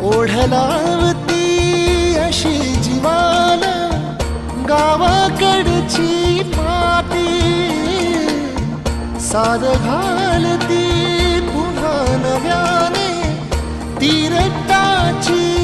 ओढलावती अशी जीवान गावाकडची माती, साद घालती पुन्हा नव्याने ती रक्ताची